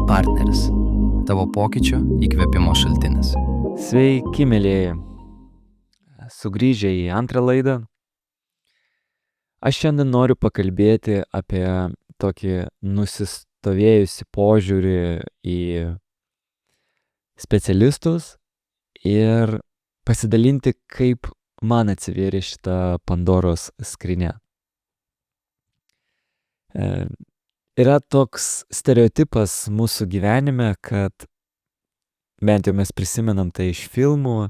partneris, tavo pokyčio įkvėpimo šaltinis. Sveiki, mėlyjeji. Sugrįžę į antrą laidą. Aš šiandien noriu pakalbėti apie tokį nusistovėjusį požiūrį į specialistus ir pasidalinti, kaip man atsivėrė šitą Pandoros skrynia. Yra toks stereotipas mūsų gyvenime, kad bent jau mes prisimenam tai iš filmų,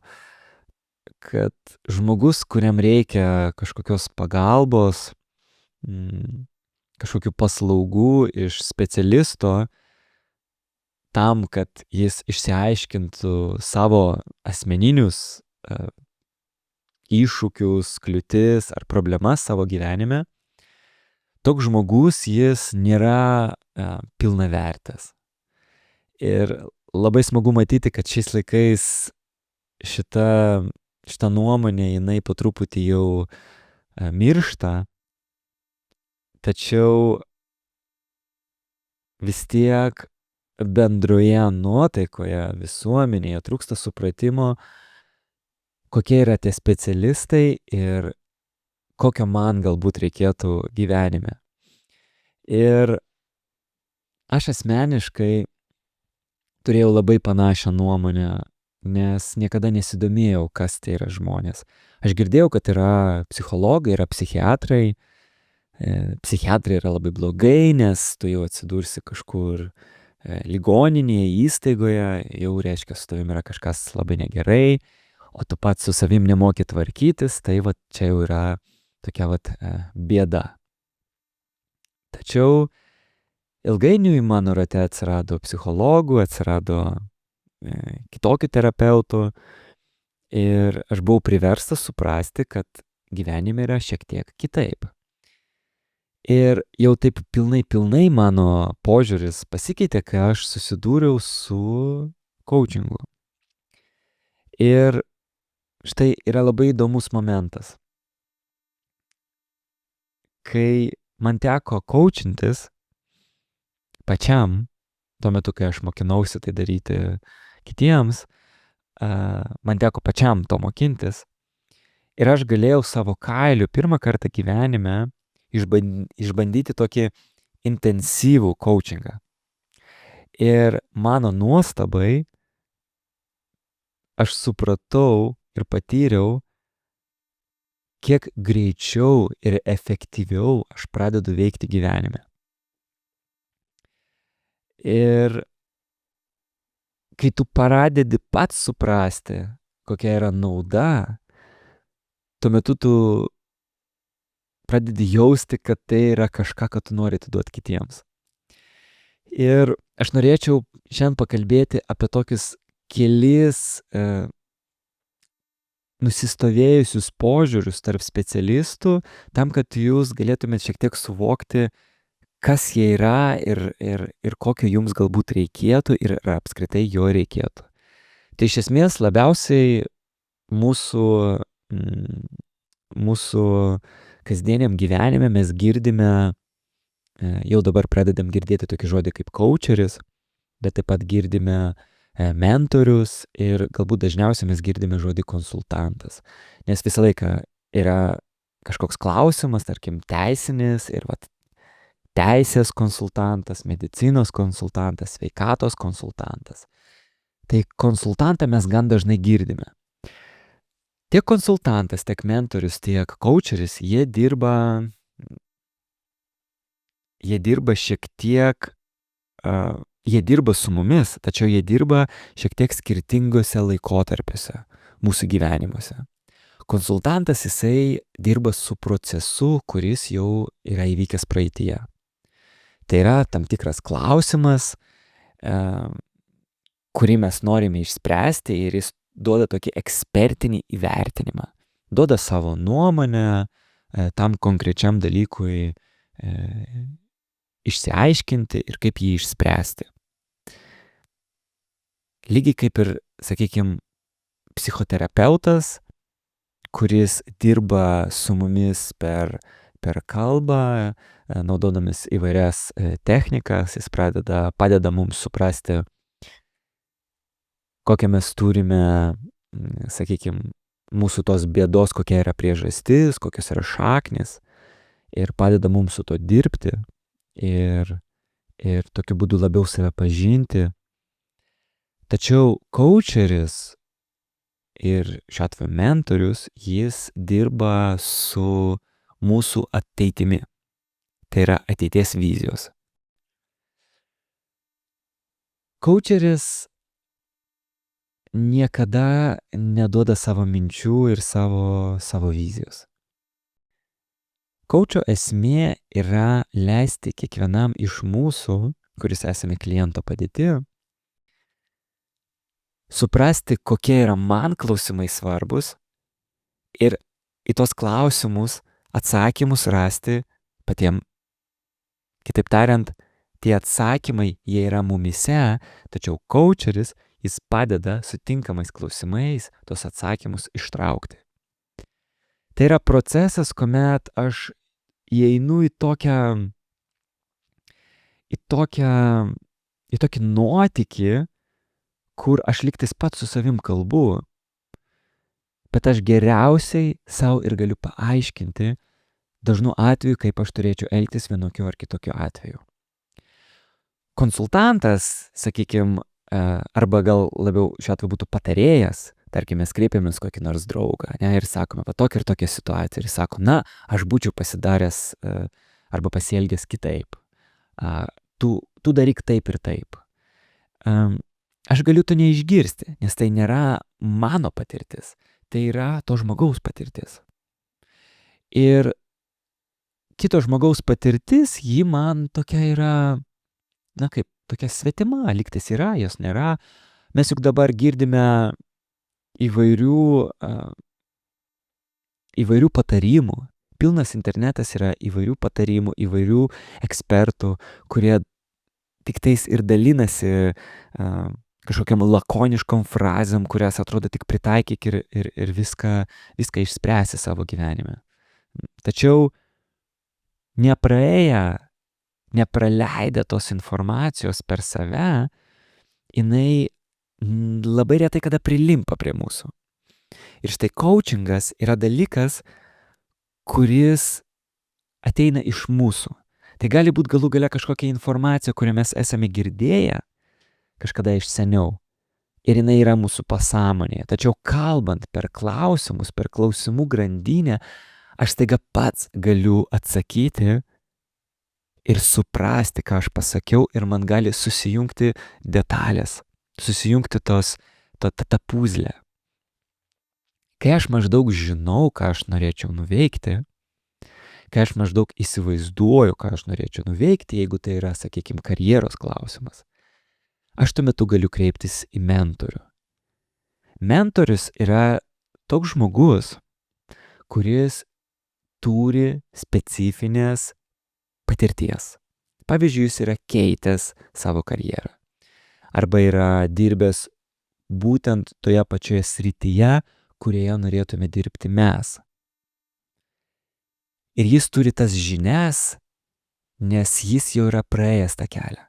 kad žmogus, kuriam reikia kažkokios pagalbos, kažkokių paslaugų iš specialisto, tam, kad jis išsiaiškintų savo asmeninius iššūkius, kliūtis ar problemas savo gyvenime, toks žmogus jis nėra pilnavertis. Ir labai smagu matyti, kad šiais laikais šita nuomonė, jinai po truputį jau miršta, tačiau vis tiek bendroje nuotaikoje, visuomenėje trūksta supratimo, kokie yra tie specialistai ir kokio man galbūt reikėtų gyvenime. Ir aš asmeniškai turėjau labai panašią nuomonę, nes niekada nesidomėjau, kas tai yra žmonės. Aš girdėjau, kad yra psichologai, yra psichiatrai. Psichiatrai yra labai blogai, nes tu jau atsidursi kažkur ligoninėje, įstaigoje, jau reiškia, su tavim yra kažkas labai negerai, o tu pats su savim nemoki tvarkytis, tai va čia jau yra tokia bėda. Tačiau ilgainiui mano rate atsirado psichologų, atsirado kitokių terapeutų ir aš buvau priverstas suprasti, kad gyvenime yra šiek tiek kitaip. Ir jau taip pilnai mano požiūris pasikeitė, kai aš susidūriau su coachingu. Ir štai yra labai įdomus momentas. Kai man teko coachintis pačiam, tuo metu, kai aš mokinausi tai daryti kitiems, man teko pačiam to mokintis. Ir aš galėjau savo kailiu pirmą kartą gyvenime išbandyti tokį intensyvų coachingą. Ir mano nuostabai aš supratau ir patyriau, kiek greičiau ir efektyviau aš pradedu veikti gyvenime. Ir kai tu pradedi pats suprasti, kokia yra nauda, tuo metu tu pradedi jausti, kad tai yra kažką, ką tu nori atiduoti kitiems. Ir aš norėčiau šiandien pakalbėti apie tokius kelis nusistovėjusius požiūrius tarp specialistų, tam, kad jūs galėtumėte šiek tiek suvokti, kas jie yra ir kokio jums galbūt reikėtų ir apskritai jo reikėtų. Tai iš esmės labiausiai mūsų kasdieniam gyvenime mes girdime, jau dabar pradedam girdėti tokį žodį kaip coacheris, bet taip pat girdime mentorius ir galbūt dažniausiai mes girdime žodį konsultantas. Nes visą laiką yra kažkoks klausimas, tarkim, teisinis ir teisės konsultantas, medicinos konsultantas, sveikatos konsultantas. Tai konsultantą mes gan dažnai girdime. Tiek konsultantas, tiek mentorius, tiek coacheris, jie dirba šiek tiek, jie dirba su mumis, tačiau jie dirba šiek tiek skirtingose laikotarpiuose mūsų gyvenimuose. Konsultantas jisai dirba su procesu, kuris jau yra įvykęs praeityje. Tai yra tam tikras klausimas, kurį mes norime išspręsti ir jis duoda tokį ekspertinį įvertinimą. Duoda savo nuomonę tam konkrečiam dalykui išsiaiškinti ir kaip jį išspręsti. Lygiai kaip ir, sakykime, psichoterapeutas, kuris dirba su mumis per per kalbą, naudodamis įvairias technikas, jis padeda mums suprasti, kokią mes turime, sakykime, mūsų tos bėdos, kokia yra priežastis, kokios yra šaknis, ir padeda mums su to dirbti ir tokiu būdu labiau save pažinti. Tačiau coacheris ir šiuo atveju mentorius, jis dirba su mūsų ateitimi. Tai yra ateities vizijos. Coacheris niekada neduoda savo minčių ir savo vizijos. Coacho esmė yra leisti kiekvienam iš mūsų, kuris esame kliento padėti, suprasti, kokie yra man klausimai svarbus ir į tos klausimus atsakymus rasti patiem. Kitaip tariant, tie atsakymai, jie yra mumyse, tačiau coacheris, jis padeda sutinkamais klausimais tos atsakymus ištraukti. Tai yra procesas, kuomet aš įeinu į tokį nuotykį, kur aš lygtais pats su savim kalbu, bet aš geriausiai savo ir galiu paaiškinti dažnu atveju, kaip aš turėčiau elgtis vienokiu ar kitokiu atveju. Konsultantas, sakykime, arba gal labiau šiuo atveju būtų patarėjas, tarkim, mes kreipiamės kokį nors draugą, ne, ir sakome, va tokia ir tokia situacija, ir sako, na, aš būčiau pasidaręs arba pasielgęs kitaip. Tu daryk taip ir taip. Aš galiu to neišgirsti, nes tai nėra mano patirtis, tai yra to žmogaus patirtis. Ir kito žmogaus patirtis, ji man tokia yra, na kaip, tokia svetima, lygtais yra, jos nėra. Mes juk dabar girdime įvairių patarimų. Pilnas internetas yra įvairių patarimų, įvairių ekspertų, kurie tik tais ir dalinasi kažkokiam lakoniškom frazėm, kurias atrodo tik pritaikyk ir viską išspręsi savo gyvenime. Tačiau nepraleidę tos informacijos per save, jinai labai retai kada prilimpa prie mūsų. Ir štai coachingas yra dalykas, kuris ateina iš mūsų. Tai gali būti galų gale kažkokia informacija, kurią mes esame girdėję kažkada iš seniau. Ir jinai yra mūsų pasąmonėje. Tačiau kalbant per klausimus, per klausimų grandinę, aš staiga pats galiu atsakyti ir suprasti, ką aš pasakiau, ir man gali susijungti detalės, susijungti ta puzlė. Kai aš maždaug žinau, ką aš norėčiau nuveikti, kai aš maždaug įsivaizduoju, ką aš norėčiau nuveikti, jeigu tai yra, sakykime, karjeros klausimas, aš tuo metu galiu kreiptis į mentorių. Mentorius yra toks žmogus, kuris turi specifinės patirties. Pavyzdžiui, jis yra keitęs savo karjerą. Arba yra dirbęs būtent toje pačioje srityje, kurioje norėtume dirbti mes. Ir jis turi tas žinias, nes jis jau yra praėjęs tą kelią.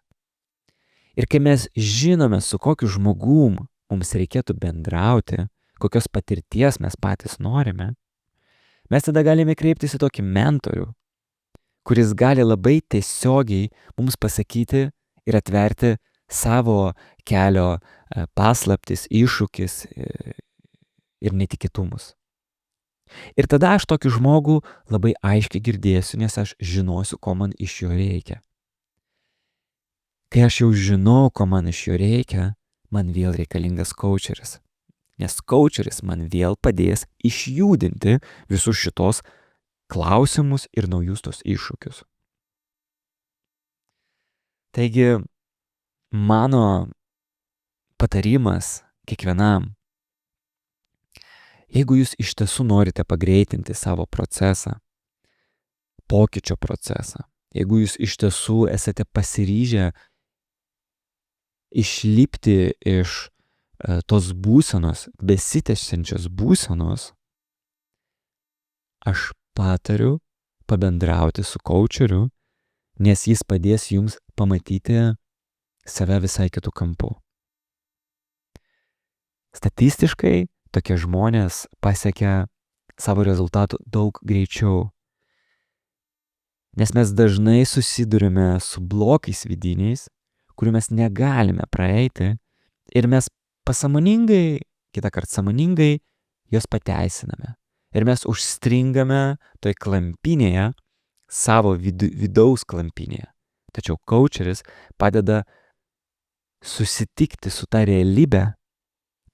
Ir kai mes žinome, su kokiu žmogum mums reikėtų bendrauti, kokios patirties mes patys norime, mes tada galime kreiptis į tokį mentorių, kuris gali labai tiesiogiai mums pasakyti ir atverti savo kelio paslaptis, iššūkis ir netikėtumus. Ir tada aš tokį žmogų labai aiškiai girdėsiu, nes aš žinosiu, ko man iš jo reikia. Kai aš jau žinau, ko man iš jo reikia, man vėl reikalingas coacheris. Nes coacheris man vėl padės išjudinti visus šitos klausimus ir naujus tos iššūkius. Taigi, mano patarimas kiekvienam, jeigu jūs iš tiesų norite pagreitinti savo procesą, pokyčio procesą, jeigu jūs iš tiesų esate pasiryžę išlipti iš tos būsenos, besitęsiančios būsenos, aš patariu pabendrauti su coacheriu, nes jis padės jums pamatyti save visai kitų kampų. Statistiškai tokie žmonės pasiekia savo rezultatų daug greičiau, nes mes dažnai susidurime su blokais vidiniais, kurių mes negalime praeiti ir mes pasąmoningai, kitąkart sąmoningai juos pateisiname. Ir mes užstringame toj klampinėje, savo vidaus klampinėje. Tačiau coacheris padeda susitikti su ta realybė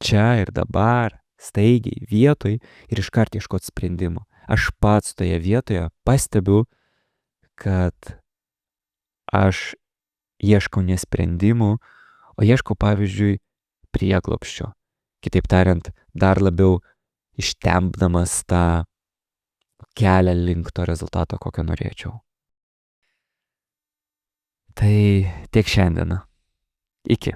čia ir dabar, staigiai, vietoj ir iškart ieškoti sprendimo. Aš pats toje vietoje pastebiu, kad aš ieškau ne sprendimų, o ieškau, pavyzdžiui, prieglobsčio. Kitaip tariant, dar labiau ištempdamas tą kelią link to rezultato, kokio norėčiau. Tai tiek šiandien. Iki.